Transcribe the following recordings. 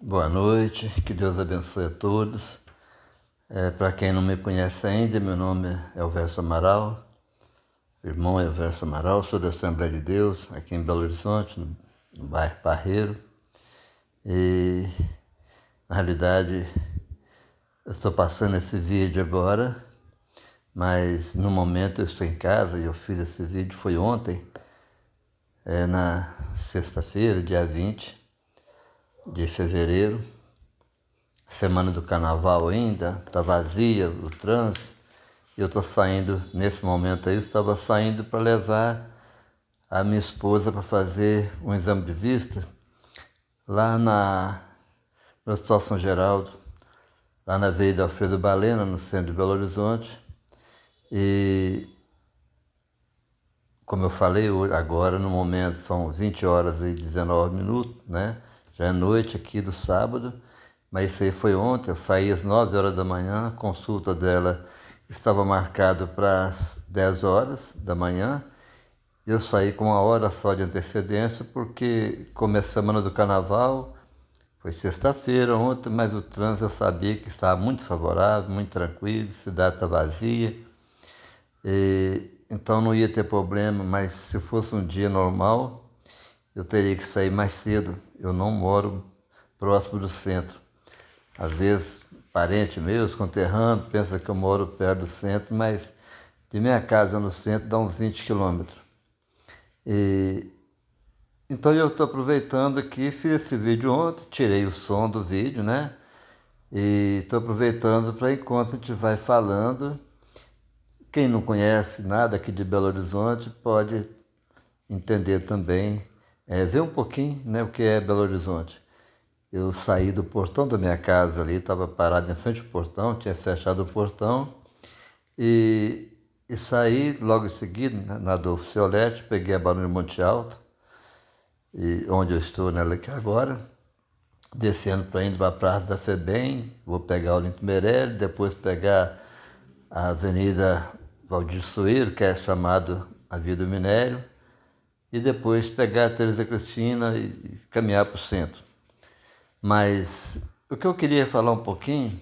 Boa noite, que Deus abençoe a todos. Para quem não me conhece ainda, meu nome é Elverso Amaral, irmão Elverso Amaral, sou da Assembleia de Deus, aqui em Belo Horizonte, no bairro Parreiro. E, na realidade, eu estou passando esse vídeo agora, mas no momento eu estou em casa e eu fiz esse vídeo, foi ontem, na sexta-feira, dia 20 de fevereiro. Semana do carnaval ainda, tá vazia o trânsito. Eu estou saindo, nesse momento aí, eu estava saindo para levar a minha esposa para fazer um exame de vista lá no Hospital São Geraldo, lá na Avenida Alfredo Balena, no centro de Belo Horizonte. E, como eu falei, agora no momento são 20 horas e 19 minutos, né? Já é noite aqui do sábado. Mas isso aí foi ontem, eu saí às 9 horas da manhã, a consulta dela estava marcada para as 10 horas da manhã. Eu saí com 1 hora só de antecedência, porque como é a semana do carnaval, foi sexta-feira ontem, mas o trânsito eu sabia que estava muito favorável, muito tranquilo, a cidade está vazia, então não ia ter problema, mas se fosse um dia normal, eu teria que sair mais cedo. Eu não moro próximo do centro. Às vezes, parente meu, conterrâneo, pensa que eu moro perto do centro, mas de minha casa no centro dá uns 20 quilômetros. Então eu estou aproveitando aqui, fiz esse vídeo ontem, tirei o som do vídeo, né? E estou aproveitando para enquanto a gente vai falando. Quem não conhece nada aqui de Belo Horizonte pode entender também, ver um pouquinho, né, o que é Belo Horizonte. Eu saí do portão da minha casa ali, estava parado em frente ao portão, tinha fechado o portão e, e saí logo em seguida, né, na Adolfo Ciolete, peguei a Barão de Monte Alto, e onde eu estou nela aqui agora, descendo para indo para a Praça da FEBEM, vou pegar o Olinto Meirelles, depois pegar a Avenida Valdir Soeiro, que é chamado a Via do Minério, e depois pegar a Teresa Cristina e caminhar para o centro. Mas o que eu queria falar um pouquinho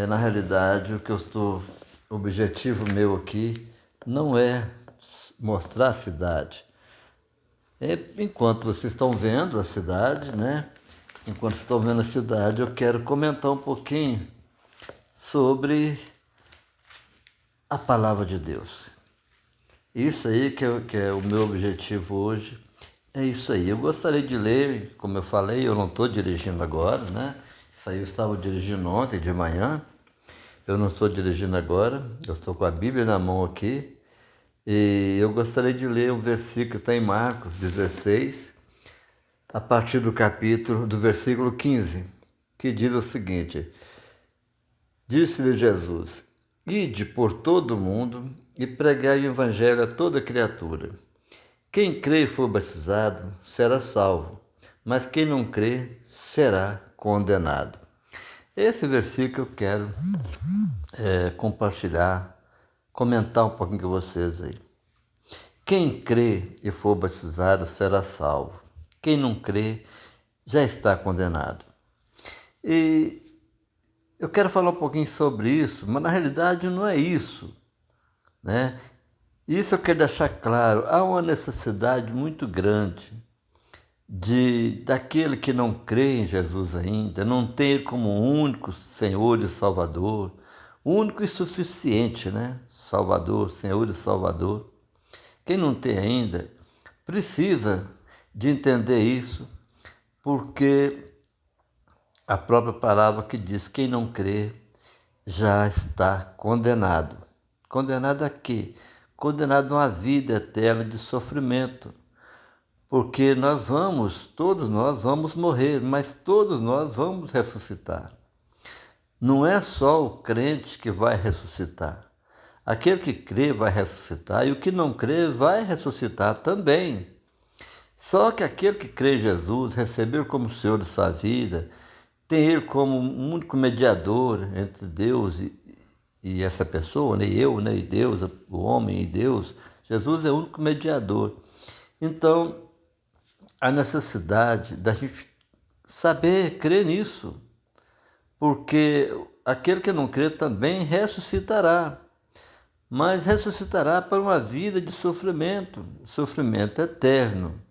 na realidade, o objetivo meu aqui não é mostrar a cidade. Enquanto vocês estão vendo a cidade, né? Enquanto estão vendo a cidade, eu quero comentar um pouquinho sobre a palavra de Deus. Isso aí que é o meu objetivo hoje. É isso aí. Eu gostaria de ler, como eu falei, eu não estou dirigindo agora, né? Isso aí eu estava dirigindo ontem de manhã. Eu não estou dirigindo agora, eu estou com a Bíblia na mão aqui. E eu gostaria de ler um versículo que está em Marcos 16, a partir do versículo 15, que diz o seguinte: Disse-lhe Jesus: Ide por todo o mundo e pregai o evangelho a toda criatura. Quem crê e for batizado será salvo, mas quem não crê será condenado. Esse versículo eu quero compartilhar, comentar um pouquinho com vocês aí. Quem crê e for batizado será salvo. Quem não crê já está condenado. E eu quero falar um pouquinho sobre isso, mas na realidade não é isso, né? Isso eu quero deixar claro. Há uma necessidade muito grande daquele que não crê em Jesus ainda, não tem Ele como único Senhor e Salvador, único e suficiente, né? Salvador, Senhor e Salvador. Quem não tem ainda precisa de entender isso, porque a própria palavra que diz: quem não crê já está condenado. Condenado a quê? Condenado a uma vida eterna de sofrimento. Porque todos nós vamos morrer, mas todos nós vamos ressuscitar. Não é só o crente que vai ressuscitar. Aquele que crê vai ressuscitar e o que não crê vai ressuscitar também. Só que aquele que crê em Jesus, recebeu como Senhor de sua vida, tem Ele como um único mediador entre Deus e essa pessoa, né? Eu, né? E Deus, o homem e Deus. Jesus é o único mediador. Então, a necessidade da gente saber crer nisso, porque aquele que não crê também ressuscitará, mas ressuscitará para uma vida de sofrimento, sofrimento eterno.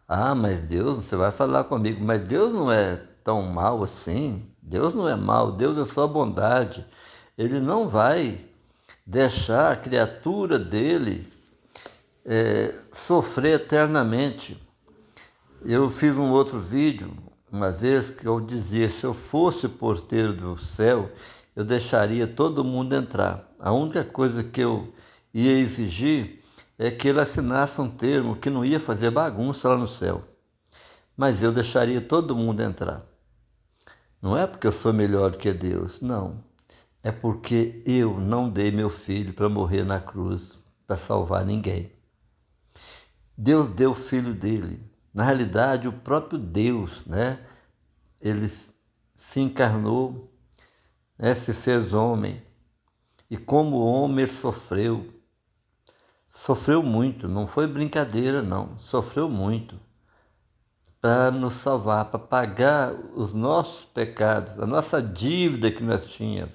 Ah, mas Deus, você vai falar comigo, mas Deus não é tão mal assim. Deus não é mal, Deus é só bondade. Ele não vai deixar a criatura dele sofrer eternamente. Eu fiz um outro vídeo, uma vez, que eu dizia, se eu fosse porteiro do céu, eu deixaria todo mundo entrar. A única coisa que eu ia exigir é que ele assinasse um termo que não ia fazer bagunça lá no céu. Mas eu deixaria todo mundo entrar. Não é porque eu sou melhor do que Deus, não. É porque eu não dei meu filho para morrer na cruz, para salvar ninguém. Deus deu o filho dele. Na realidade, o próprio Deus, né? Ele se encarnou, né? Se fez homem. E como homem ele sofreu. Sofreu muito, não foi brincadeira, não. Sofreu muito para nos salvar, para pagar os nossos pecados, a nossa dívida que nós tínhamos.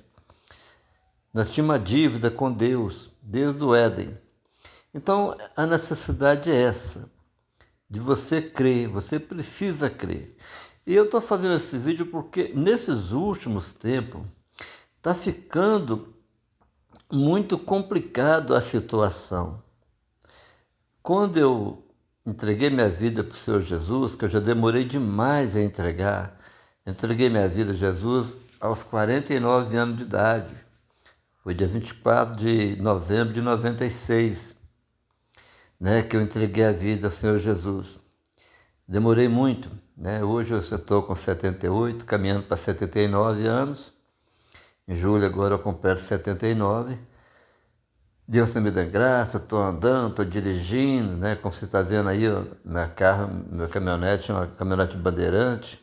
Nós tínhamos uma dívida com Deus, desde o Éden. Então, a necessidade é essa, de você crer, você precisa crer. E eu estou fazendo esse vídeo porque nesses últimos tempos está ficando muito complicado a situação. Quando eu entreguei minha vida para o Senhor Jesus, que eu já demorei demais a entregar, entreguei minha vida a Jesus aos 49 anos de idade. Foi dia 24 de novembro de 96, né, que eu entreguei a vida ao Senhor Jesus. Demorei muito, né? Hoje eu estou com 78, caminhando para 79 anos. Em julho agora eu completo 79. Deus está me dando graça, estou andando, estou dirigindo, né? Como você está vendo aí, ó, minha caminhonete é uma caminhonete bandeirante.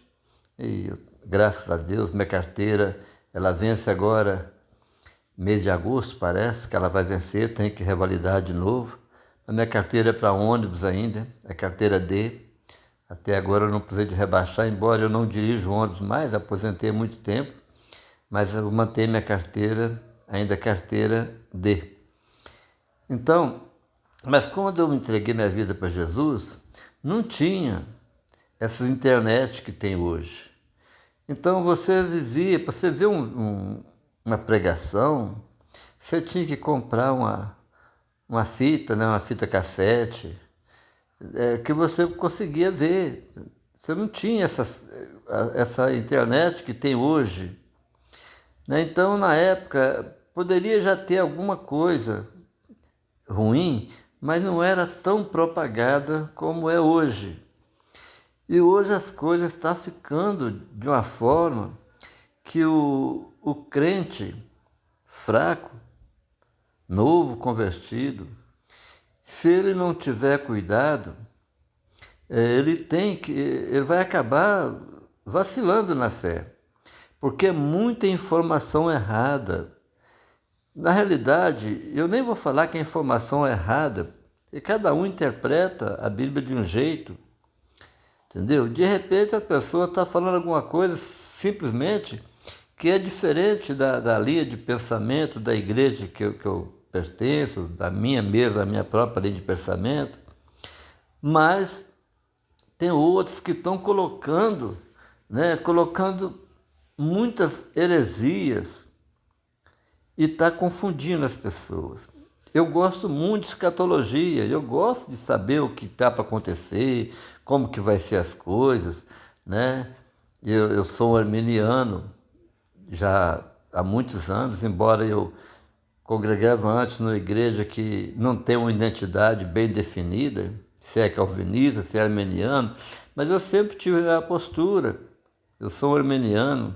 E graças a Deus, minha carteira, ela vence agora, mês de agosto, parece que ela vai vencer, tem que revalidar de novo. A minha carteira é para ônibus ainda, é carteira D. Até agora eu não precisei de rebaixar, embora eu não dirijo ônibus mais, aposentei há muito tempo, mas eu mantenho minha carteira, ainda carteira D. Então, mas quando eu entreguei minha vida para Jesus, não tinha essa internet que tem hoje. Então você vivia, para você ver uma pregação, você tinha que comprar uma fita, né, uma fita cassete, que você conseguia ver. Você não tinha essa internet que tem hoje, né? Então, na época, poderia já ter alguma coisa ruim, mas não era tão propagada como é hoje. E hoje as coisas estão ficando de uma forma que o crente fraco, novo, convertido, se ele não tiver cuidado, ele vai acabar vacilando na fé, porque é muita informação errada. Na realidade, eu nem vou falar que a informação é errada, porque cada um interpreta a Bíblia de um jeito, entendeu? De repente a pessoa está falando alguma coisa simplesmente que é diferente da linha de pensamento da igreja que eu pertenço, da minha mesma, a minha própria linha de pensamento, mas tem outros que estão colocando, né, colocando muitas heresias e está confundindo as pessoas. Eu gosto muito de escatologia, eu gosto de saber o que está para acontecer, como que vai ser as coisas, né? Eu sou um arminiano já há muitos anos, embora eu congregava antes numa igreja que não tem uma identidade bem definida, se é calvinista, se é arminiano, mas eu sempre tive a postura. Eu sou um arminiano,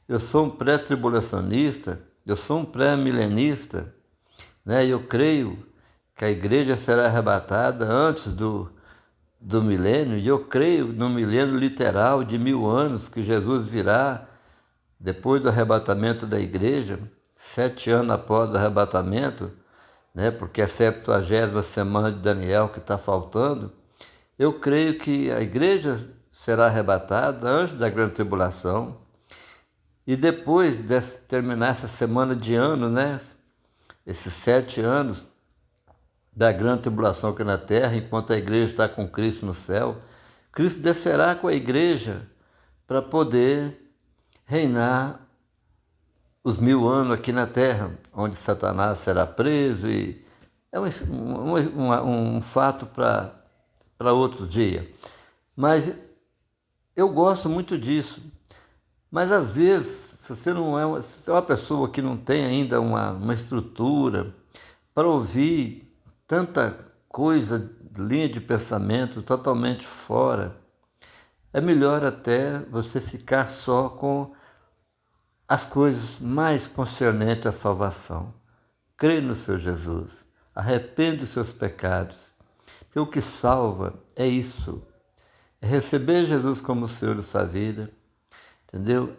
eu sou um pré-tribulacionista, eu sou um pré-milenista, né? Eu creio que a igreja será arrebatada antes do milênio, e eu creio no milênio literal de 1000 anos, que Jesus virá depois do arrebatamento da igreja, 7 anos após o arrebatamento, né? Porque é a 70ª semana de Daniel que está faltando. Eu creio que a igreja será arrebatada antes da grande tribulação. E depois de terminar essa semana de anos, né? Esses 7 anos da grande tribulação aqui na terra, enquanto a igreja está com Cristo no céu, Cristo descerá com a igreja para poder reinar os 1000 anos aqui na terra, onde Satanás será preso. E é um fato para outro dia. Mas eu gosto muito disso. Mas às vezes, se você não é se é uma pessoa que não tem ainda uma estrutura para ouvir tanta coisa, linha de pensamento totalmente fora, é melhor até você ficar só com as coisas mais concernentes à salvação. Crê no Senhor Jesus, arrepende dos seus pecados, porque o que salva é isso, é receber Jesus como Senhor de sua vida, entendeu?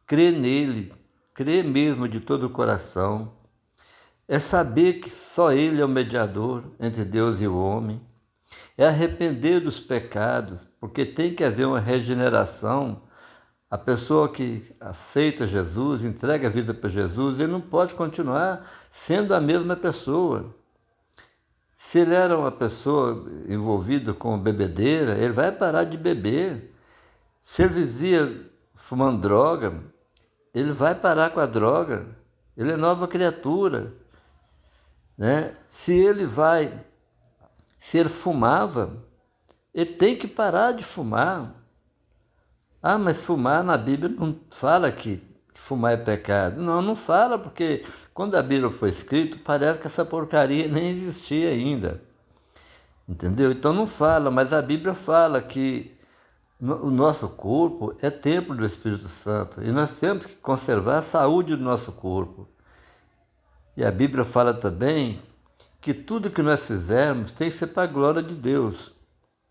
Crê nele, crê mesmo de todo o coração, é saber que só Ele é o mediador entre Deus e o homem, é arrepender dos pecados, porque tem que haver uma regeneração. A pessoa que aceita Jesus, entrega a vida para Jesus, ele não pode continuar sendo a mesma pessoa. Se ele era uma pessoa envolvida com bebedeira, ele vai parar de beber. Se ele vivia fumando droga, ele vai parar com a droga. Ele é nova criatura, né? Se ele fumava, ele tem que parar de fumar. Ah, mas fumar na Bíblia não fala que fumar é pecado. Não, não fala, porque quando a Bíblia foi escrita, parece que essa porcaria nem existia ainda. Entendeu? Então não fala, mas a Bíblia fala que o nosso corpo é templo do Espírito Santo e nós temos que conservar a saúde do nosso corpo. E a Bíblia fala também que tudo que nós fizermos tem que ser para a glória de Deus.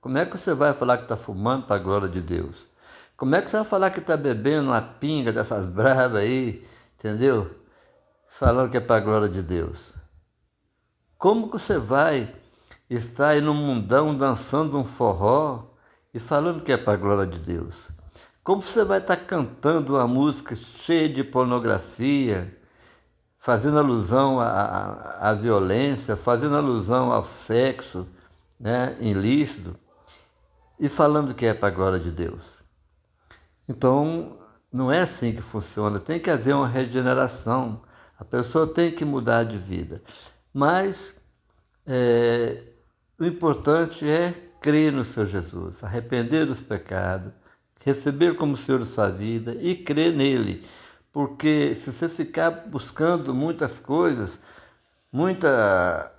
Como é que você vai falar que está fumando para a glória de Deus? Como é que você vai falar que está bebendo uma pinga dessas bravas aí, entendeu? Falando que é para a glória de Deus. Como que você vai estar aí no mundão dançando um forró e falando que é para a glória de Deus? Como você vai estar cantando uma música cheia de pornografia, fazendo alusão à violência, fazendo alusão ao sexo, né, ilícito, e falando que é para a glória de Deus? Então, não é assim que funciona, tem que haver uma regeneração, a pessoa tem que mudar de vida. Mas o importante é crer no Senhor Jesus, arrepender dos pecados, receber como Senhor de sua vida e crer nele. Porque se você ficar buscando muitas coisas, muita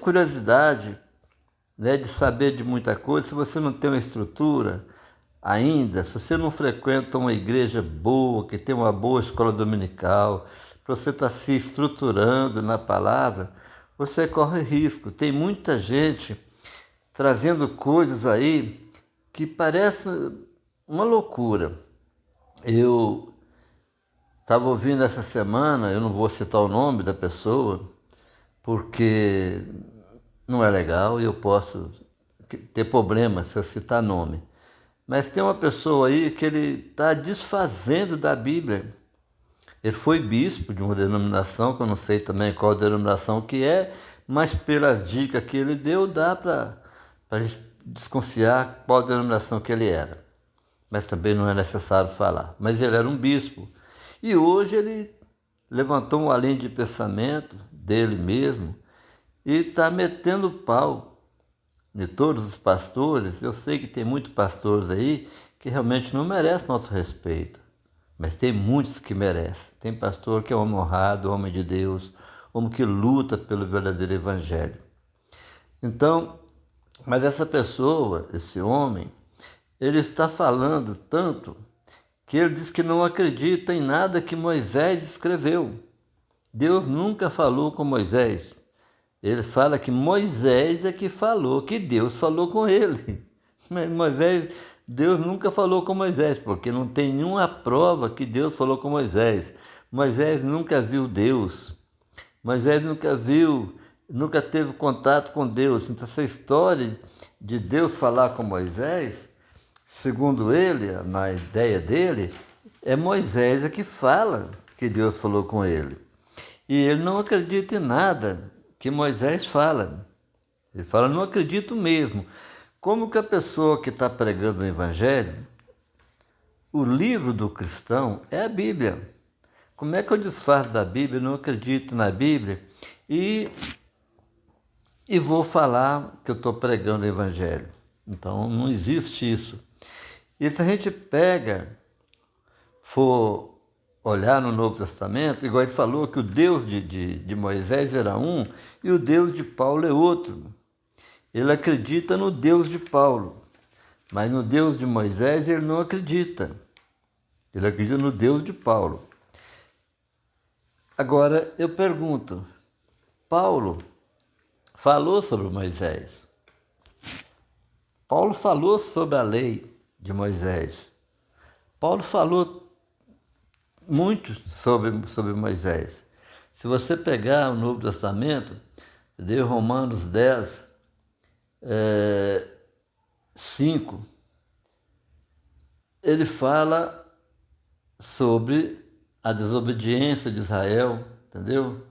curiosidade, né, de saber de muita coisa, se você não tem uma estrutura ainda, se você não frequenta uma igreja boa, que tem uma boa escola dominical, para você estar se estruturando na palavra, você corre risco. Tem muita gente trazendo coisas aí que parecem uma loucura. Eu estava ouvindo essa semana, eu não vou citar o nome da pessoa, porque não é legal e eu posso ter problema se eu citar nome. Mas tem uma pessoa aí que ele está desfazendo da Bíblia. Ele foi bispo de uma denominação, que eu não sei também qual denominação que é, mas pelas dicas que ele deu, dá para a gente desconfiar qual denominação que ele era. Mas também não é necessário falar. Mas ele era um bispo. E hoje ele levantou uma linha de pensamento dele mesmo e está metendo pau de todos os pastores. Eu sei que tem muitos pastores aí que realmente não merecem nosso respeito, mas tem muitos que merecem. Tem pastor que é homem honrado, homem de Deus, homem que luta pelo verdadeiro evangelho. Então, mas essa pessoa, esse homem, ele está falando tanto que ele diz que não acredita em nada que Moisés escreveu. Deus nunca falou com Moisés. Ele fala que Moisés é que falou, que Deus falou com ele. Mas Deus nunca falou com Moisés, porque não tem nenhuma prova que Deus falou com Moisés. Moisés nunca viu Deus. Moisés nunca viu nunca teve contato com Deus. Então, essa história de Deus falar com Moisés, segundo ele, na ideia dele, é Moisés que fala que Deus falou com ele. E ele não acredita em nada que Moisés fala. Ele fala, não acredito mesmo. Como que a pessoa que está pregando o Evangelho, o livro do cristão é a Bíblia. Como é que eu disfarço da Bíblia, eu não acredito na Bíblia e vou falar que eu estou pregando o Evangelho? Então, não existe isso. E se a gente for olhar no Novo Testamento, igual ele falou que o Deus de Moisés era um e o Deus de Paulo é outro. Ele acredita no Deus de Paulo, mas no Deus de Moisés ele não acredita. Ele acredita no Deus de Paulo. Agora eu pergunto, Paulo falou sobre Moisés. Paulo falou sobre a lei de Moisés. Paulo falou muito sobre Moisés. Se você pegar o Novo Testamento, de Romanos 10, 5, ele fala sobre a desobediência de Israel, entendeu?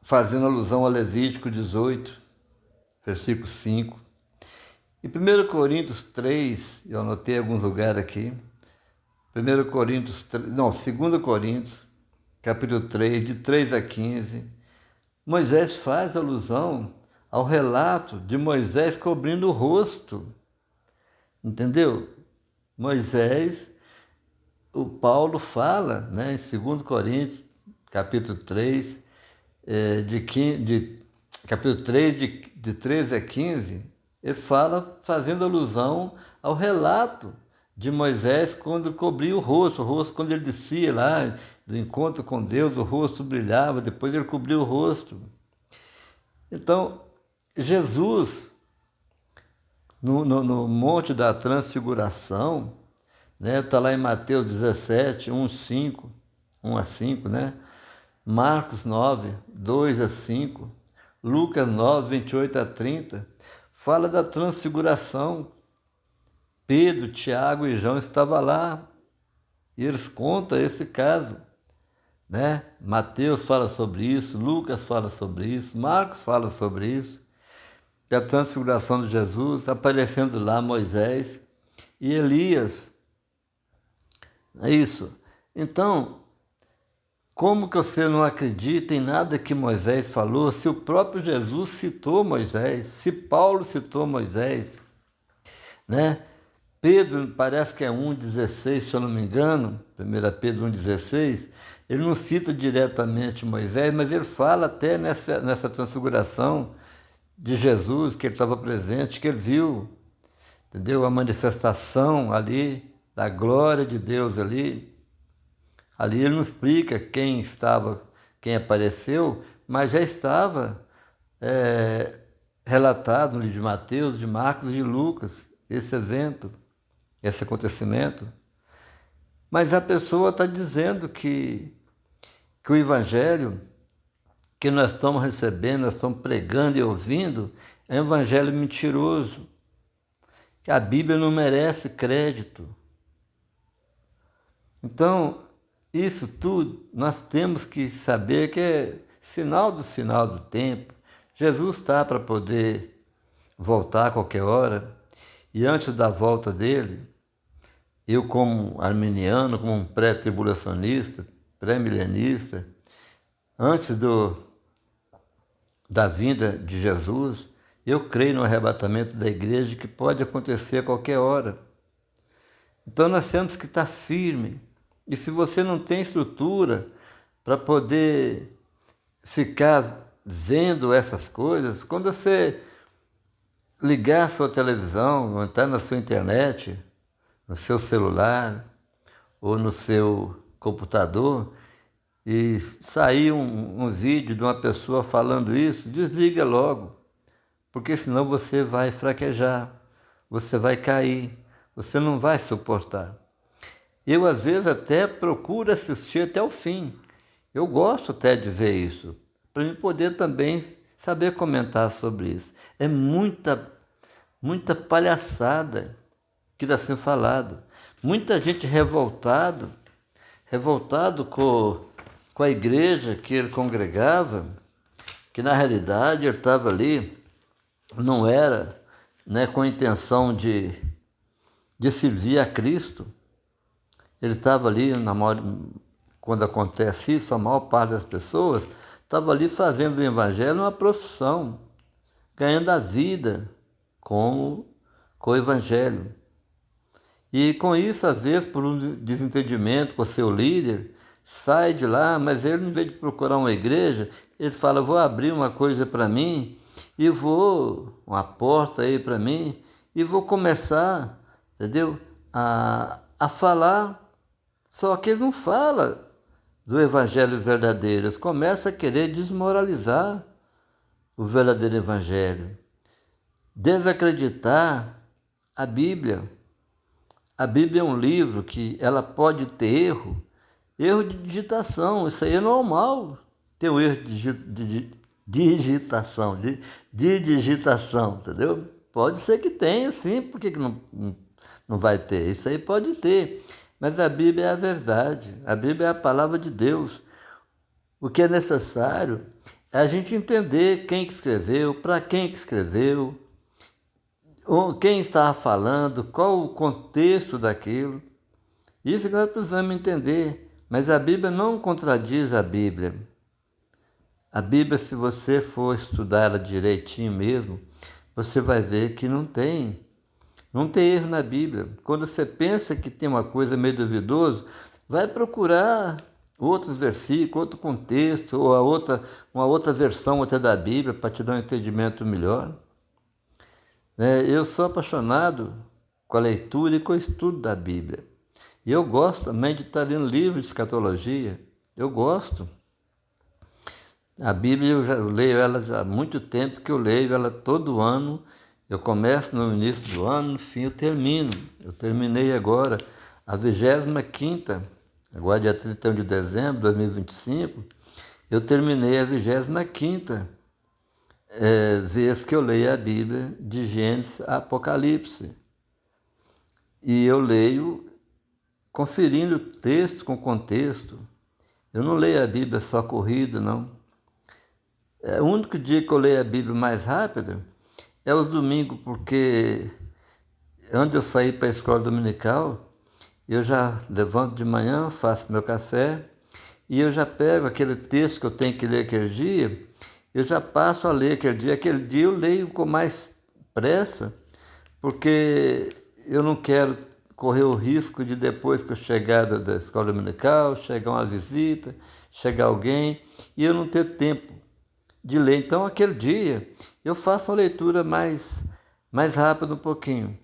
Fazendo alusão a Levítico 18, versículo 5. Em 1 Coríntios 3, eu anotei alguns lugares aqui, 2 Coríntios, capítulo 3, de 3 a 15, Moisés faz alusão ao relato de Moisés cobrindo o rosto, entendeu? Moisés, o Paulo fala, né, em 2 Coríntios, capítulo 3, capítulo 3, de 13 a 15, ele fala fazendo alusão ao relato de Moisés quando cobria o rosto quando ele descia lá do encontro com Deus, o rosto brilhava, depois ele cobriu o rosto. Então, Jesus, no Monte da Transfiguração, né, está lá em Mateus 17, 1 a 5, né? Marcos 9, 2 a 5, Lucas 9, 28 a 30, fala da transfiguração. Pedro, Tiago e João estavam lá e eles contam esse caso, né? Mateus fala sobre isso, Lucas fala sobre isso, Marcos fala sobre isso, da transfiguração de Jesus, aparecendo lá Moisés e Elias. É isso. Então, como que você não acredita em nada que Moisés falou, se o próprio Jesus citou Moisés, se Paulo citou Moisés, né? Pedro, parece que é 1,16, se eu não me engano, 1 Pedro 1,16, ele não cita diretamente Moisés, mas ele fala até nessa transfiguração de Jesus, que ele estava presente, que ele viu, entendeu? A manifestação ali, da glória de Deus ali. Ali ele não explica quem apareceu, mas já estava relatado no livro de Mateus, de Marcos e de Lucas, esse evento, esse acontecimento. Mas a pessoa está dizendo que o Evangelho que nós estamos recebendo, nós estamos pregando e ouvindo, é um Evangelho mentiroso, que a Bíblia não merece crédito. Então, isso tudo nós temos que saber que é sinal do final do tempo. Jesus está para poder voltar a qualquer hora, e antes da volta dele, eu como arminiano, como um pré-tribulacionista, pré-milenista, antes da vinda de Jesus, eu creio no arrebatamento da igreja que pode acontecer a qualquer hora. Então nós temos que estar firme. E se você não tem estrutura para poder ficar vendo essas coisas, quando você ligar a sua televisão, ou entrar na sua internet, no seu celular ou no seu computador e sair um vídeo de uma pessoa falando isso, desliga logo, porque senão você vai fraquejar, você vai cair, você não vai suportar. Eu, às vezes, até procuro assistir até o fim. Eu gosto até de ver isso, para eu poder também saber comentar sobre isso. É muita palhaçada que está sendo falado. Muita gente revoltado com a igreja que ele congregava, que na realidade ele estava ali, não era, né, com a intenção de servir a Cristo. Ele estava ali, quando acontece isso, a maior parte das pessoas estava ali fazendo o evangelho uma profissão, ganhando a vida com o evangelho. E com isso, às vezes, por um desentendimento com o seu líder, sai de lá, mas ele, em vez de procurar uma igreja, ele fala, vou abrir uma coisa para mim, uma porta aí para mim, e vou começar, entendeu? A falar, só que eles não falam do evangelho verdadeiro, eles começam a querer desmoralizar o verdadeiro evangelho, desacreditar a Bíblia. A Bíblia é um livro que ela pode ter erro de digitação, isso aí é normal. Tem um erro de digitação, de digitação, entendeu? Pode ser que tenha, sim, por que não vai ter? Isso aí pode ter, mas a Bíblia é a verdade, a Bíblia é a palavra de Deus. O que é necessário é a gente entender quem que escreveu, para quem que escreveu, quem estava falando, qual o contexto daquilo. Isso que nós precisamos entender. Mas a Bíblia não contradiz a Bíblia. A Bíblia, se você for estudar ela direitinho mesmo, você vai ver que não tem erro na Bíblia. Quando você pensa que tem uma coisa meio duvidosa, vai procurar outros versículos, outro contexto, ou uma outra versão até da Bíblia, para te dar um entendimento melhor. Eu sou apaixonado com a leitura e com o estudo da Bíblia. E eu gosto também de estar lendo livros de escatologia. Eu gosto. A Bíblia eu leio ela já há muito tempo, que eu leio ela todo ano. Eu começo no início do ano, no fim eu termino. Eu terminei agora a 25ª, agora dia 31 de dezembro de 2025, eu terminei a 25ª vez que eu leio a Bíblia, de Gênesis a Apocalipse. E eu leio conferindo texto com contexto. Eu não leio a Bíblia só corrida, não. O único dia que eu leio a Bíblia mais rápido é os domingos, porque antes de eu sair para a escola dominical, eu já levanto de manhã, faço meu café, e eu já pego aquele texto que eu tenho que ler aquele dia, eu já passo a ler aquele dia. Aquele dia eu leio com mais pressa, porque eu não quero correr o risco de, depois que eu chegar da escola dominical, chegar uma visita, chegar alguém, e eu não ter tempo de ler. Então, aquele dia, eu faço uma leitura mais rápida um pouquinho.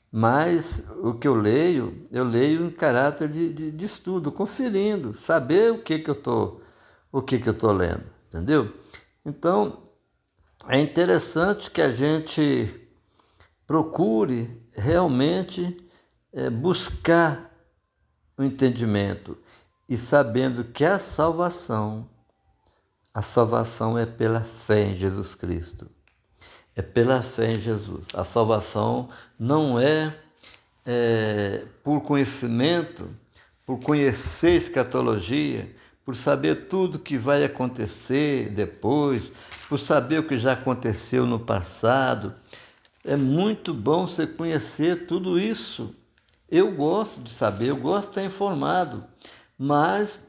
Mas o que eu leio em caráter de estudo, conferindo, saber o que eu estou lendo, entendeu? Então, é interessante que a gente procure realmente buscar o entendimento e sabendo que a salvação é pela fé em Jesus Cristo. É pela fé em Jesus. A salvação não é por conhecimento, por conhecer escatologia, por saber tudo que vai acontecer depois, por saber o que já aconteceu no passado. É muito bom você conhecer tudo isso. Eu gosto de saber, eu gosto de estar informado, mas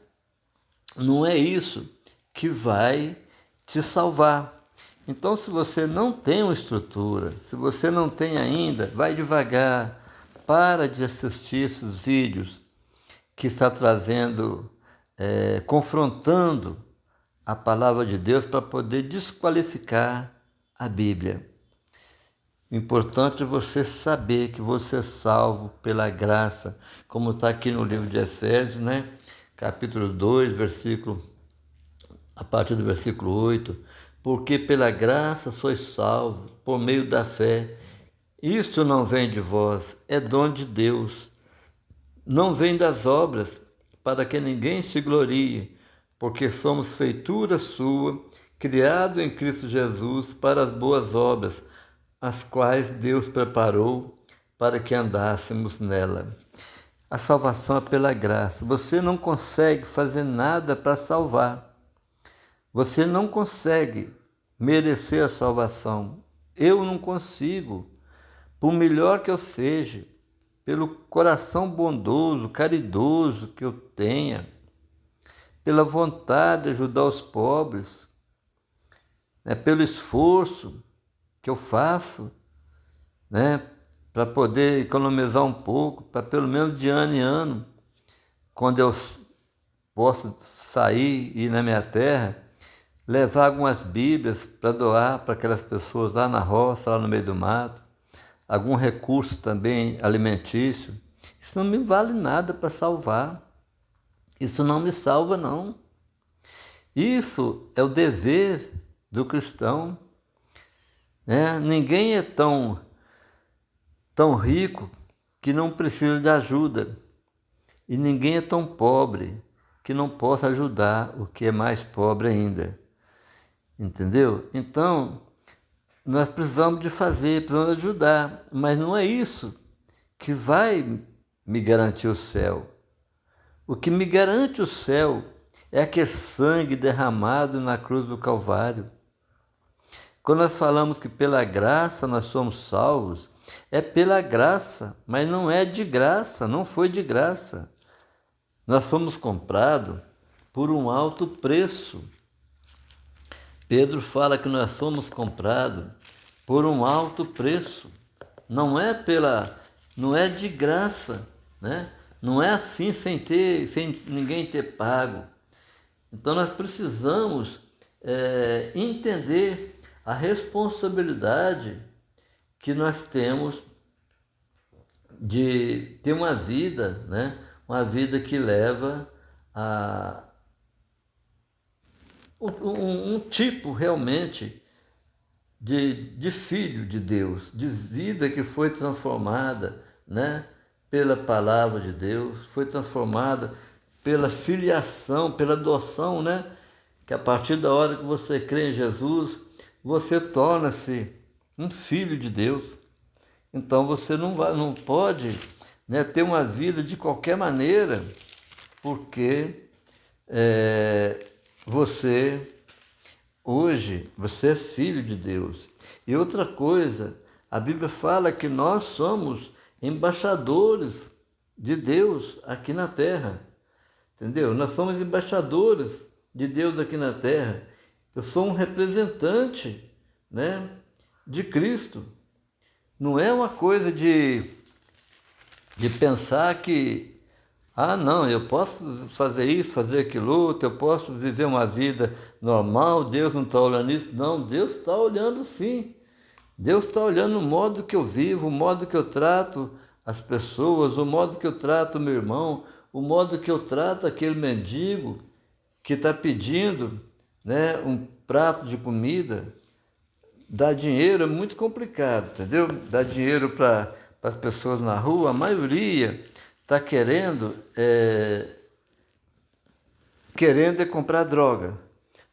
não é isso que vai te salvar. Então, se você não tem uma estrutura, se você não tem ainda, vai devagar, para de assistir esses vídeos que está trazendo, confrontando a palavra de Deus para poder desqualificar a Bíblia. O importante é você saber que você é salvo pela graça, como está aqui no livro de Efésios, né? Capítulo 2, a partir do versículo 8, porque pela graça sois salvos, por meio da fé. Isto não vem de vós, é dom de Deus. Não vem das obras, para que ninguém se glorie, porque somos feitura sua, criado em Cristo Jesus para as boas obras, as quais Deus preparou para que andássemos nela. A salvação é pela graça. Você não consegue fazer nada para salvar. Você não consegue merecer a salvação. Eu não consigo. Por melhor que eu seja, pelo coração bondoso, caridoso que eu tenha, pela vontade de ajudar os pobres, pelo esforço que eu faço, para poder economizar um pouco, para pelo menos de ano em ano, quando eu posso sair e ir na minha terra, levar algumas Bíblias para doar para aquelas pessoas lá na roça, lá no meio do mato, algum recurso também alimentício. Isso não me vale nada para salvar. Isso não me salva, não. Isso é o dever do cristão. Ninguém é tão rico que não precisa de ajuda. E ninguém é tão pobre que não possa ajudar o que é mais pobre ainda. Entendeu? Então, nós precisamos de fazer, precisamos de ajudar, mas não é isso que vai me garantir o céu. O que me garante o céu é aquele sangue derramado na cruz do Calvário. Quando nós falamos que pela graça nós somos salvos, é pela graça, mas não é de graça, não foi de graça. Nós fomos comprados por um alto preço. Pedro fala que nós fomos comprados por um alto preço. Não é de graça, né? Não é assim sem ninguém ter pago. Então nós precisamos entender a responsabilidade que nós temos de ter uma vida, né? Uma vida que leva a um tipo realmente de filho de Deus, de vida que foi transformada, né? Pela palavra de Deus, foi transformada pela filiação, pela adoção, né? Que a partir da hora que você crê em Jesus, você torna-se um filho de Deus. Então você não pode, né, ter uma vida de qualquer maneira, porque hoje você é filho de Deus. E outra coisa, a Bíblia fala que nós somos embaixadores de Deus aqui na terra. Entendeu? Nós somos embaixadores de Deus aqui na terra. Eu sou um representante, né, de Cristo. Não é uma coisa de pensar que, não, eu posso fazer isso, fazer aquilo outro, eu posso viver uma vida normal, Deus não está olhando isso. Não, Deus está olhando sim. Deus está olhando o modo que eu vivo, o modo que eu trato as pessoas, o modo que eu trato o meu irmão, o modo que eu trato aquele mendigo que está pedindo, né, um prato de comida. Dar dinheiro é muito complicado, entendeu? Dar dinheiro para as pessoas na rua, a maioria está querendo comprar droga.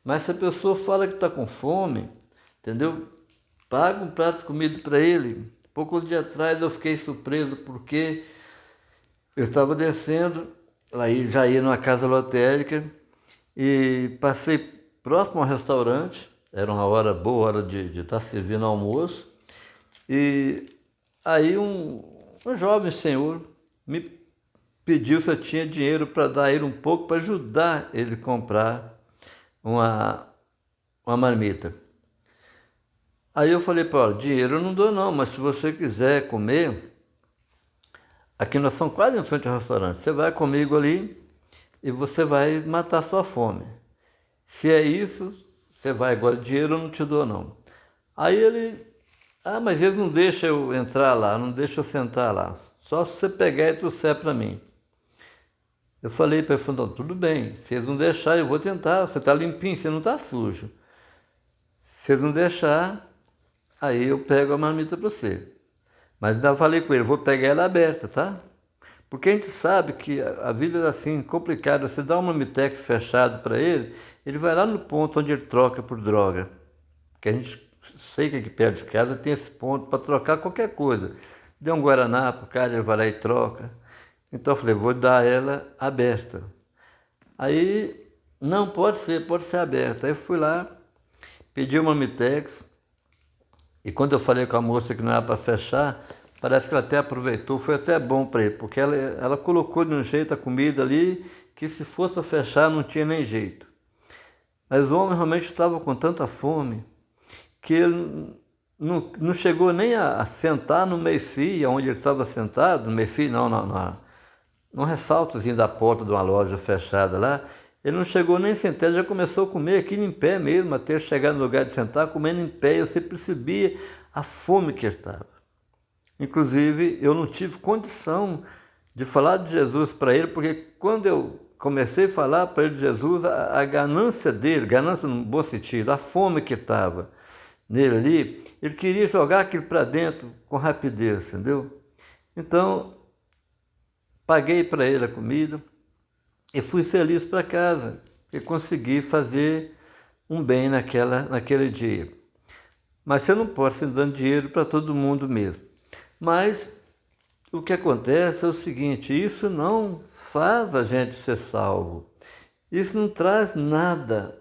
Mas se a pessoa fala que está com fome, entendeu? Paga um prato de comida para ele. Poucos dias atrás eu fiquei surpreso porque eu estava descendo, aí já ia numa casa lotérica e passei próximo ao restaurante. Era uma hora boa, hora de estar servindo almoço. E aí um jovem senhor me pediu se eu tinha dinheiro para dar a ele um pouco, para ajudar ele a comprar uma marmita. Aí eu falei para ele, dinheiro eu não dou não, mas se você quiser comer, aqui nós somos quase em frente ao restaurante, você vai comigo ali e você vai matar a sua fome. Se é isso, você vai, agora dinheiro eu não te dou não. Aí ele, mas eles não deixam eu entrar lá, não deixam eu sentar lá, só se você pegar e trouxer para mim. Eu falei para ele, tudo bem, se eles não deixarem eu vou tentar, você está limpinho, você não está sujo. Se eles não deixarem, aí eu pego a marmita para você. Mas ainda falei com ele, vou pegar ela aberta, tá? Porque a gente sabe que a vida é assim, complicada. Você dá uma marmitex fechada para ele, Ele vai lá no ponto onde ele troca por droga. Que a gente sei que aqui perto de casa tem esse ponto para trocar qualquer coisa. Deu um guaraná pro cara, ele vai lá e troca. Então eu falei, vou dar ela aberta. Aí, não, pode ser aberta. Aí eu fui lá, pedi uma Mitex, e quando eu falei com a moça que não era para fechar, parece que ela até aproveitou, foi até bom para ele, porque ela colocou de um jeito a comida ali, que se fosse a fechar não tinha nem jeito. Mas o homem realmente estava com tanta fome, que ele não chegou nem a sentar no meio-fio, onde ele estava sentado, no meio-fio não, num ressaltozinho da porta de uma loja fechada lá, ele não chegou nem a sentar, já começou a comer aqui em pé mesmo, até chegar no lugar de sentar, comendo em pé, eu sempre percebia a fome que ele estava. Inclusive, eu não tive condição de falar de Jesus para ele, porque quando eu comecei a falar para ele de Jesus, a ganância dele, ganância no bom sentido, a fome que estava nele ali, ele queria jogar aquilo para dentro com rapidez, entendeu? Então, paguei para ele a comida e fui feliz para casa, e consegui fazer um bem naquele dia. Mas você não pode estar dando dinheiro para todo mundo mesmo. Mas o que acontece é o seguinte, isso não faz a gente ser salvo. Isso não traz nada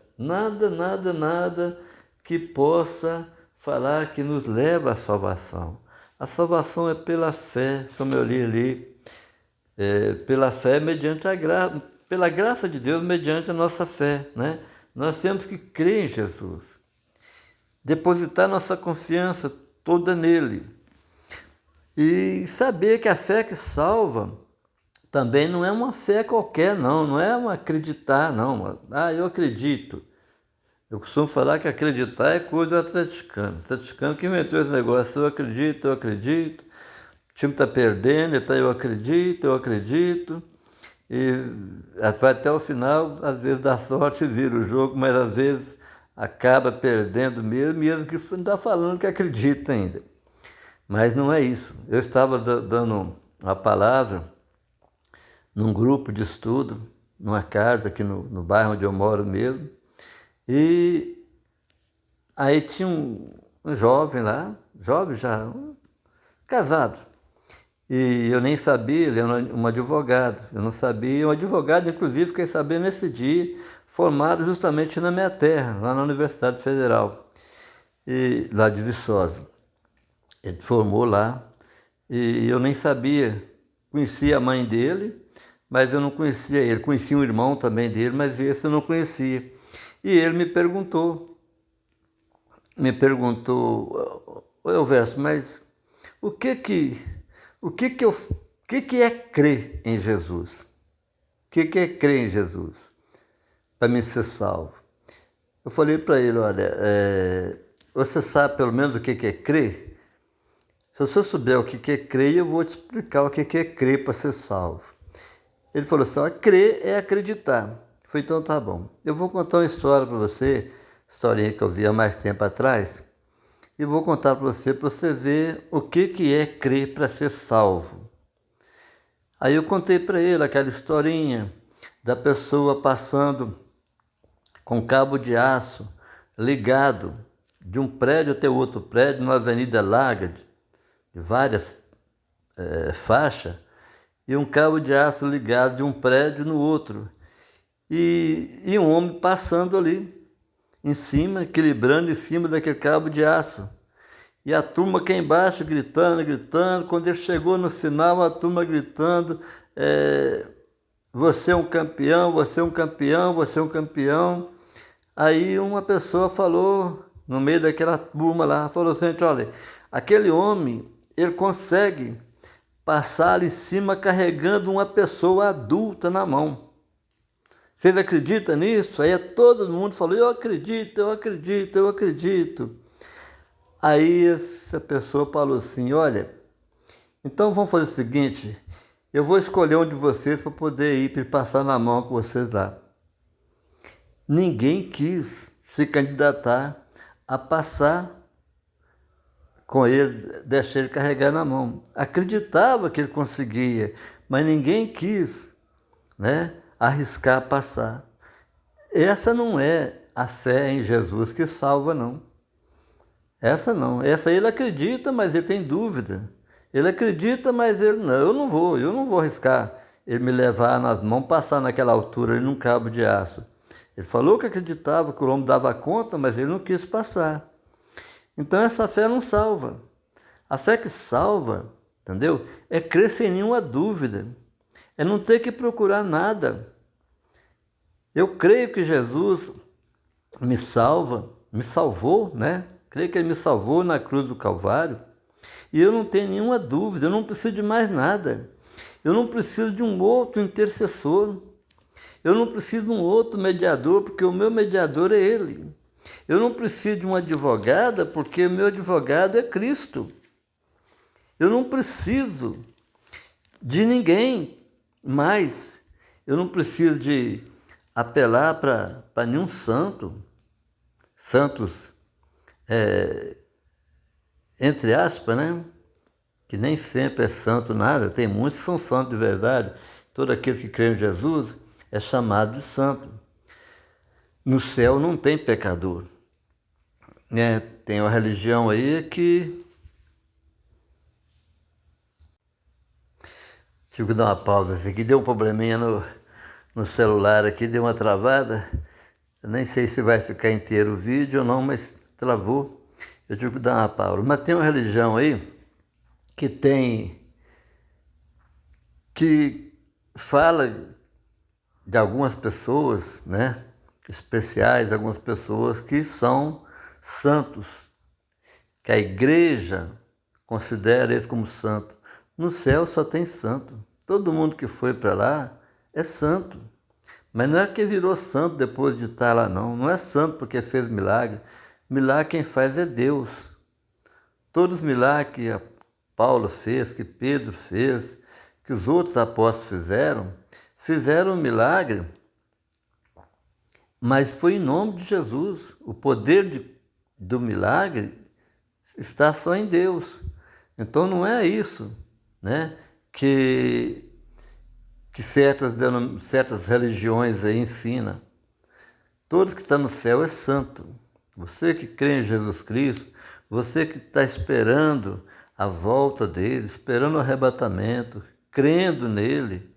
que possa falar que nos leva à salvação. A salvação é pela fé, como eu li ali, pela fé mediante a graça, pela graça de Deus mediante a nossa fé, né? Nós temos que crer em Jesus, depositar nossa confiança toda nele e saber que a fé que salva também não é uma fé qualquer, não é um acreditar, não. Ah, eu acredito. Eu costumo falar que acreditar é coisa do atleticano. O atleticano que inventou esse negócio, eu acredito. O time está perdendo, então eu acredito. E vai até o final, às vezes dá sorte e vira o jogo, mas às vezes acaba perdendo mesmo que não está falando que acredita ainda. Mas não é isso. Eu estava dando uma palavra num grupo de estudo, numa casa aqui no bairro onde eu moro mesmo, e aí tinha um jovem lá, jovem já, casado, e eu nem sabia, ele era um advogado, eu não sabia, um advogado, inclusive, fiquei sabendo nesse dia, formado justamente na minha terra, lá na Universidade Federal, e, lá de Viçosa. Ele formou lá, e eu nem sabia, conhecia a mãe dele, mas eu não conhecia ele, conhecia um irmão também dele, mas esse eu não conhecia. E ele me perguntou, ô Elvésio, mas o que é crer em Jesus? O que é crer em Jesus para me ser salvo? Eu falei para ele, olha, você sabe pelo menos o que é crer? Se você souber o que é crer, eu vou te explicar o que é crer para ser salvo. Ele falou assim, crer é acreditar. Eu falei, então tá bom. Eu vou contar uma história para você, historinha que eu vi há mais tempo atrás, e vou contar para você ver o que é crer para ser salvo. Aí eu contei para ele aquela historinha da pessoa passando com cabo de aço ligado de um prédio até outro prédio, numa avenida larga, de várias faixas, e um cabo de aço ligado de um prédio no outro. E um homem passando ali, em cima, equilibrando em cima daquele cabo de aço. E a turma aqui embaixo gritando. Quando ele chegou no final, a turma gritando, você é um campeão, você é um campeão, você é um campeão. Aí uma pessoa falou, no meio daquela turma lá, falou assim, olha, aquele homem, ele consegue passar ali em cima carregando uma pessoa adulta na mão. Vocês acreditam nisso? Aí todo mundo falou, eu acredito. Aí essa pessoa falou assim, olha, então vamos fazer o seguinte, eu vou escolher um de vocês para poder ir para passar na mão com vocês lá. Ninguém quis se candidatar a passar com ele, deixar ele carregar na mão. Acreditava que ele conseguia, mas ninguém quis, arriscar passar. Essa não é a fé em Jesus que salva, não. Essa não. Essa ele acredita, mas ele tem dúvida. Ele acredita, mas ele não. Eu não vou arriscar ele me levar nas mãos, passar naquela altura ali num cabo de aço. Ele falou que acreditava, que o homem dava conta, mas ele não quis passar. Então essa fé não salva. A fé que salva, entendeu? É crer sem nenhuma dúvida. É não ter que procurar nada. Eu creio que Jesus me salvou, né? Creio que ele me salvou na cruz do Calvário. E eu não tenho nenhuma dúvida, eu não preciso de mais nada. Eu não preciso de um outro intercessor. Eu não preciso de um outro mediador, porque o meu mediador é Ele. Eu não preciso de uma advogada, porque o meu advogado é Cristo. Eu não preciso de ninguém mais. Eu não preciso de apelar para nenhum santo. Santos, entre aspas, né? Que nem sempre é santo nada. Tem muitos que são santos de verdade. Todo aquele que crê em Jesus é chamado de santo. No céu não tem pecador. Né? Tem uma religião aí que... Tive que dar uma pausa. Esse aqui deu um probleminha no celular aqui, deu uma travada. Eu nem sei se vai ficar inteiro o vídeo ou não, mas travou. Eu tive que dar uma pausa. Mas tem uma religião aí que fala de algumas pessoas, né, especiais, algumas pessoas que são santos, que a igreja considera eles como santo. No céu só tem santo. Todo mundo que foi para lá é santo. Mas não é que virou santo depois de estar lá, não. Não é santo porque fez milagre. Milagre quem faz é Deus. Todos os milagres que Paulo fez, que Pedro fez, que os outros apóstolos fizeram um milagre, mas foi em nome de Jesus. O poder do milagre está só em Deus. Então não é isso, né, que certas religiões aí ensinam. Todos que estão no céu é santo. Você que crê em Jesus Cristo, você que está esperando a volta dele, esperando o arrebatamento, crendo nele,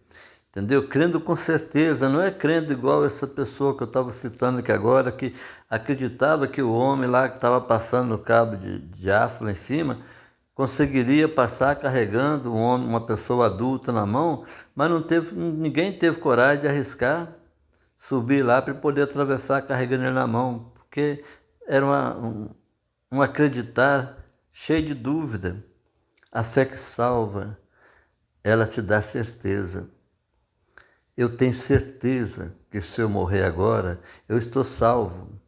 entendeu? Crendo com certeza, não é crendo igual essa pessoa que eu estava citando aqui agora, que acreditava que o homem lá que estava passando no cabo de aço lá em cima, conseguiria passar carregando um homem, uma pessoa adulta na mão, mas ninguém teve coragem de arriscar subir lá para poder atravessar carregando ele na mão, porque era um acreditar cheio de dúvida. A fé que salva, ela te dá certeza. Eu tenho certeza que se eu morrer agora, eu estou salvo.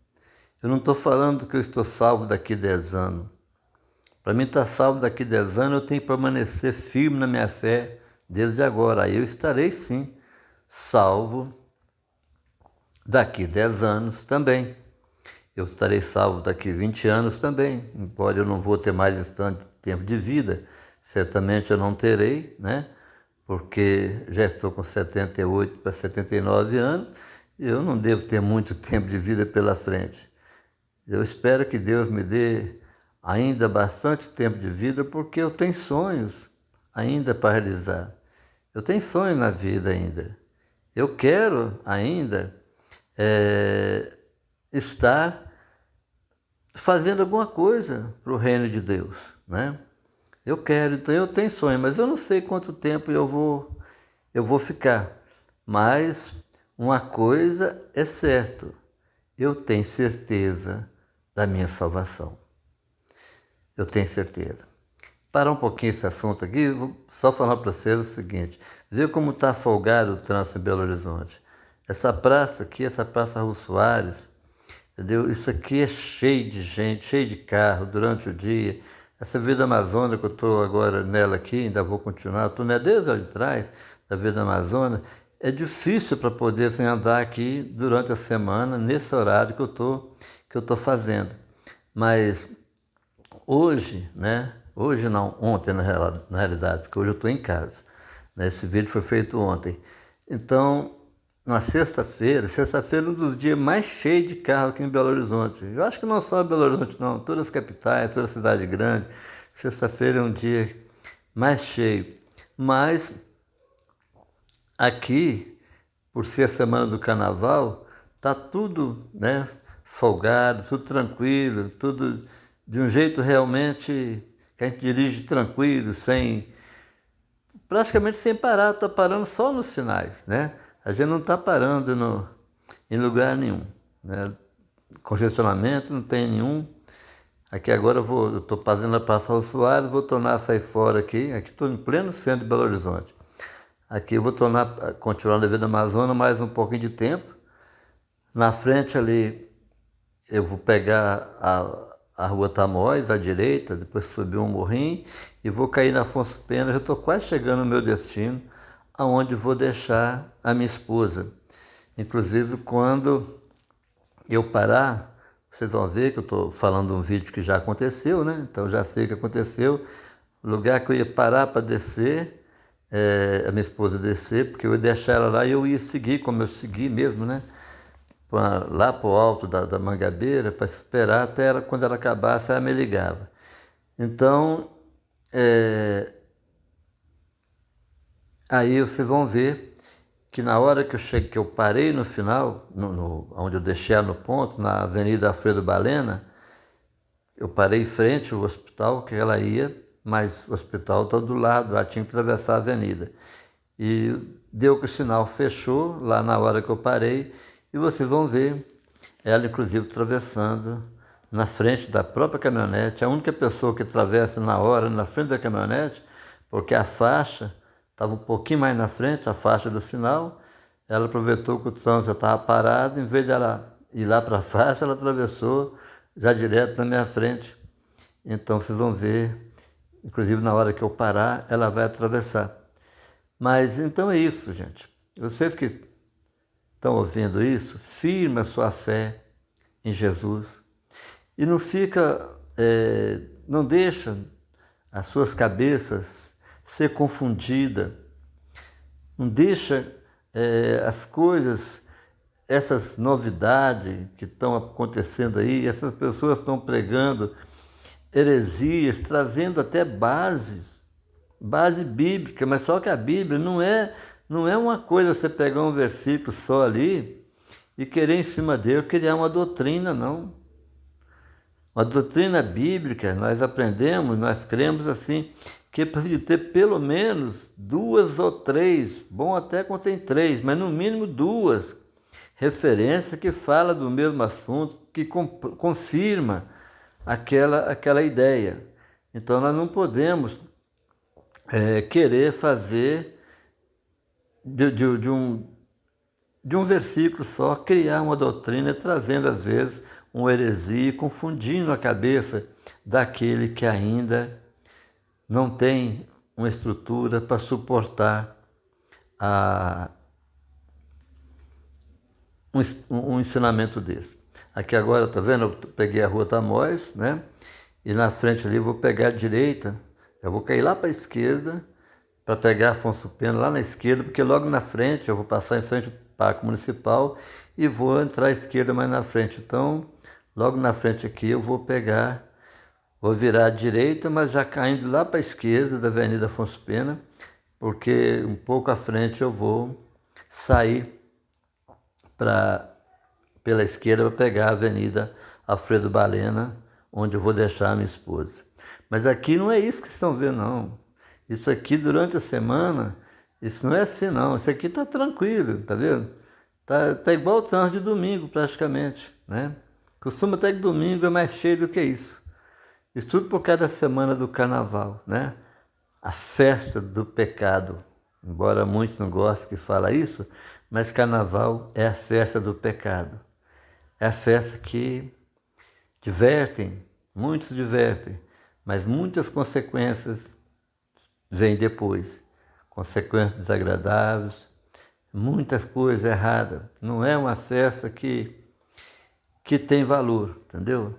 Eu não estou falando que eu estou salvo daqui a 10 anos. Para mim estar salvo daqui a 10 anos, eu tenho que permanecer firme na minha fé desde agora. Aí eu estarei sim salvo daqui a 10 anos também. Eu estarei salvo daqui a 20 anos também, embora eu não vou ter mais esse tanto tempo de vida. Certamente eu não terei, né? Porque já estou com 78 para 79 anos e eu não devo ter muito tempo de vida pela frente. Eu espero que Deus me dê ainda bastante tempo de vida, porque eu tenho sonhos ainda para realizar. Eu tenho sonhos na vida ainda. Eu quero ainda estar fazendo alguma coisa para o reino de Deus, né? Eu quero, então eu tenho sonho, mas eu não sei quanto tempo eu vou ficar. Mas uma coisa é certo, eu tenho certeza da minha salvação. Eu tenho certeza. Parar um pouquinho esse assunto aqui, vou só falar para vocês o seguinte: vê como está folgado o trânsito em Belo Horizonte. Essa praça aqui, essa Praça Raul Soares, entendeu? Isso aqui é cheio de gente, cheio de carro durante o dia. Essa Vida Amazônia que eu estou agora nela aqui, ainda vou continuar, estou desde lá de trás da Vida Amazônia. É difícil para poder assim, andar aqui durante a semana, nesse horário que eu tô fazendo. Mas hoje, né? Hoje não, ontem na realidade, porque hoje eu estou em casa. Né? Esse vídeo foi feito ontem. Então, na sexta-feira, sexta-feira é um dos dias mais cheios de carro aqui em Belo Horizonte. Eu acho que não só em Belo Horizonte não, todas as capitais, toda cidade grande, sexta-feira é um dia mais cheio. Mas aqui, por ser a semana do carnaval, tá tudo, né, folgado, tudo tranquilo, tudo de um jeito realmente que a gente dirige tranquilo, sem praticamente sem parar, tá parando só nos sinais, né? A gente não está parando em lugar nenhum, né? Congestionamento não tem nenhum. Aqui agora eu estou fazendo a Praça Raul Soares, vou tornar a sair fora aqui estou em pleno centro de Belo Horizonte. Aqui eu vou continuar na Vida Amazonas mais um pouquinho de tempo. Na frente ali eu vou pegar a Rua Tamóis, à direita, depois subir um morrinho e vou cair na Afonso Pena. Já estou quase chegando no meu destino, aonde vou deixar a minha esposa. Inclusive, quando eu parar, vocês vão ver que eu estou falando de um vídeo que já aconteceu, né? Então já sei o que aconteceu. O lugar que eu ia parar para descer, a minha esposa descer, porque eu ia deixar ela lá e eu ia seguir, como eu segui mesmo, né? Lá para o alto da Mangabeira, para esperar até ela, quando ela acabasse, ela me ligava. Então, aí vocês vão ver que na hora que eu cheguei, que eu parei no final, onde eu deixei ela no ponto, na Avenida Alfredo Balena, eu parei em frente ao hospital que ela ia, mas o hospital está do lado, ela tinha que atravessar a avenida. E deu que o sinal fechou lá na hora que eu parei, e vocês vão ver ela, inclusive, atravessando na frente da própria caminhonete, a única pessoa que atravessa na hora, na frente da caminhonete, porque a faixa estava um pouquinho mais na frente, a faixa do sinal, ela aproveitou que o trânsito estava parado, em vez dela ir lá para a faixa, ela atravessou já direto na minha frente. Então vocês vão ver, inclusive na hora que eu parar, ela vai atravessar. Mas então é isso, gente. Vocês que estão ouvindo isso, firme a sua fé em Jesus e não fica, não deixa as suas cabeças ser confundida, não deixa as coisas, essas novidades que estão acontecendo aí, essas pessoas estão pregando heresias, trazendo até base bíblica, mas só que a Bíblia não é uma coisa você pegar um versículo só ali e querer em cima dele criar uma doutrina, não. Uma doutrina bíblica, nós aprendemos, nós cremos assim, que precisa ter pelo menos duas ou três, bom até quando tem três, mas no mínimo duas referências que falam do mesmo assunto, que confirma aquela ideia. Então nós não podemos querer fazer de um versículo só, criar uma doutrina, trazendo às vezes uma heresia, confundindo a cabeça daquele que ainda não tem uma estrutura para suportar um ensinamento desse. Aqui agora, tá vendo? Eu peguei a Rua Tamóis, né? E na frente ali eu vou pegar a direita, eu vou cair lá para a esquerda, para pegar Afonso Pena lá na esquerda, porque logo na frente eu vou passar em frente ao Parque Municipal e vou entrar à esquerda mais na frente. Então, logo na frente aqui eu vou virar à direita, mas já caindo lá para a esquerda da Avenida Afonso Pena, porque um pouco à frente eu vou sair pela esquerda para pegar a Avenida Alfredo Balena, onde eu vou deixar a minha esposa. Mas aqui não é isso que vocês estão vendo, não. Isso aqui durante a semana, isso não é assim, não. Isso aqui está tranquilo, tá vendo? Tá igual o trânsito de domingo, praticamente, né? Costuma até que domingo é mais cheio do que isso. Isso tudo por causa da semana do carnaval, né? A festa do pecado. Embora muitos não gostem que fala isso, mas carnaval é a festa do pecado. É a festa que muitos divertem, mas muitas consequências vêm depois. Consequências desagradáveis, muitas coisas erradas. Não é uma festa que tem valor, entendeu?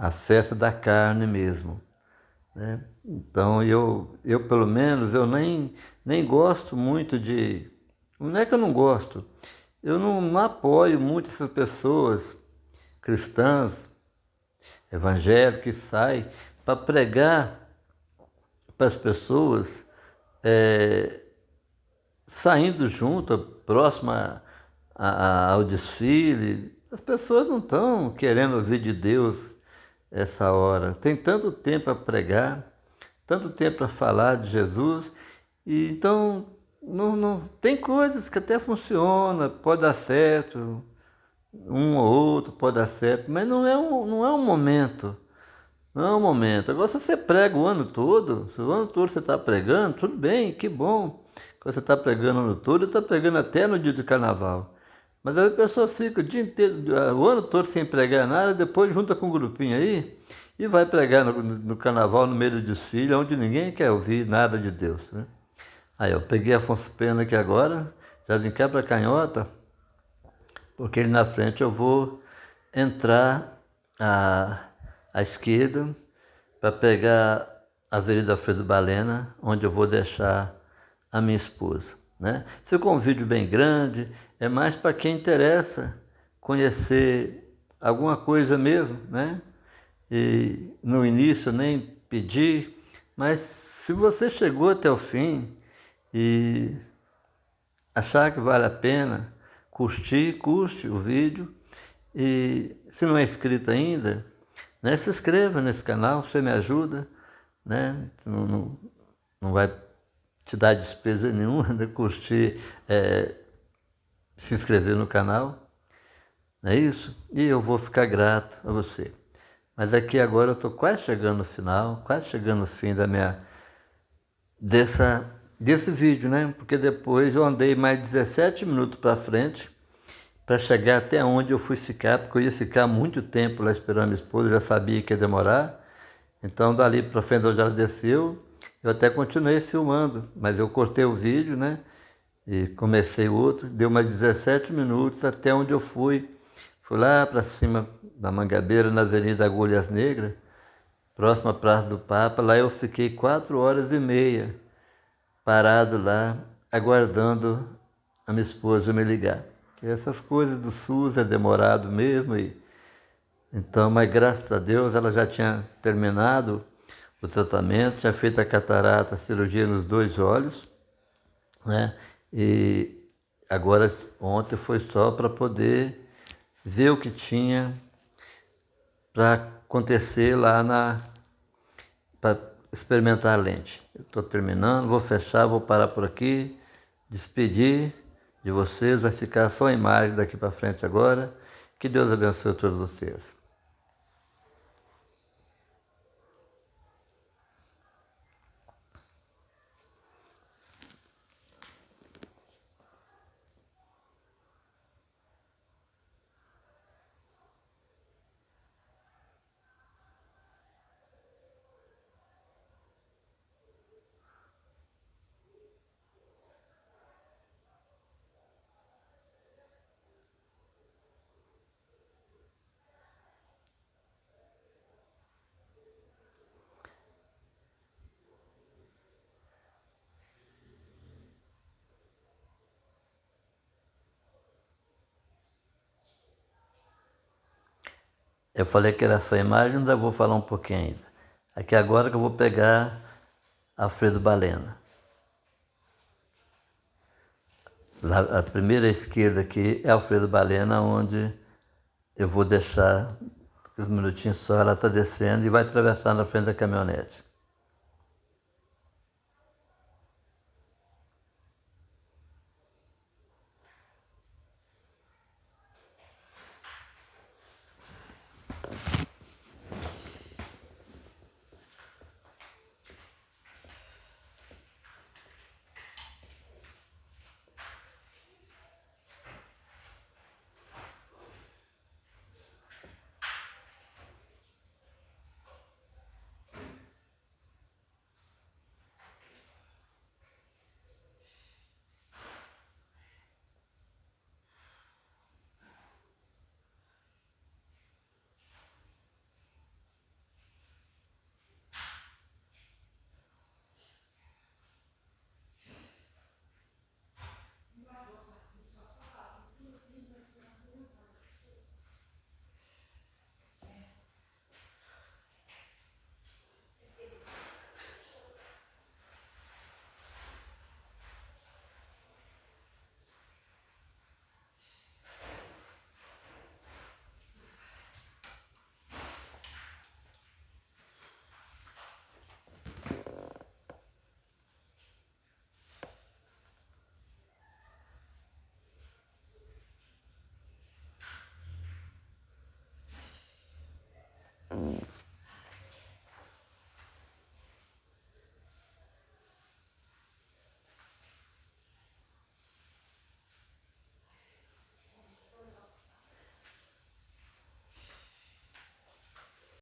A festa da carne mesmo, né? Então eu pelo menos, eu nem gosto muito Não é que eu não gosto. Eu não apoio muito essas pessoas cristãs, evangélicas, que saem para pregar para as pessoas saindo junto, próxima ao desfile. As pessoas não estão querendo ouvir de Deus essa hora. Tem tanto tempo para pregar, tanto tempo para falar de Jesus, e então não tem coisas que até funcionam, pode dar certo, um ou outro pode dar certo, mas não é um momento. Não é um momento. Agora, se você prega o ano todo, se o ano todo você está pregando, tudo bem, que bom. Quando você está pregando o ano todo, está pregando até no dia de carnaval. Mas aí a pessoa fica o dia inteiro, o ano todo sem pregar nada, depois junta com um grupinho aí e vai pregar no carnaval, no meio do desfile, onde ninguém quer ouvir nada de Deus, né? Aí eu peguei Afonso Pena aqui agora, já vim cá para Canhota, porque ali na frente eu vou entrar à esquerda para pegar a Avenida Alfredo Balena, onde eu vou deixar a minha esposa, né? Ficou um vídeo bem grande, é mais para quem interessa conhecer alguma coisa mesmo, né? E no início eu nem pedi, mas se você chegou até o fim e achar que vale a pena, curte o vídeo, e se não é inscrito ainda, né, se inscreva nesse canal, você me ajuda, né? Não vai te dar despesa nenhuma, né? Curtir, se inscrever no canal, não é isso? E eu vou ficar grato a você. Mas aqui agora eu estou quase chegando no final, quase chegando no fim desse vídeo, né? Porque depois eu andei mais 17 minutos para frente para chegar até onde eu fui ficar, porque eu ia ficar muito tempo lá esperando minha esposa, eu já sabia que ia demorar. Então dali para frente onde ela desceu, eu até continuei filmando, mas eu cortei o vídeo, né? E comecei outro, deu mais 17 minutos até onde eu fui. Fui lá para cima da Mangabeira, na Avenida Agulhas Negras, próxima à Praça do Papa. Lá eu fiquei 4 horas e meia parado lá, aguardando a minha esposa me ligar. Que essas coisas do SUS é demorado mesmo, então, mas graças a Deus ela já tinha terminado o tratamento, tinha feito a catarata, a cirurgia nos 2 olhos, né? E agora ontem foi só para poder ver o que tinha para acontecer lá para experimentar a lente. Eu estou terminando, vou fechar, vou parar por aqui, despedir de vocês, vai ficar só a imagem daqui para frente agora. Que Deus abençoe a todos vocês. Eu falei que era essa imagem, ainda vou falar um pouquinho ainda. Aqui agora que eu vou pegar Alfredo Balena. Lá, a primeira esquerda aqui é Alfredo Balena, onde eu vou deixar uns minutinhos só, ela está descendo e vai atravessar na frente da caminhonete.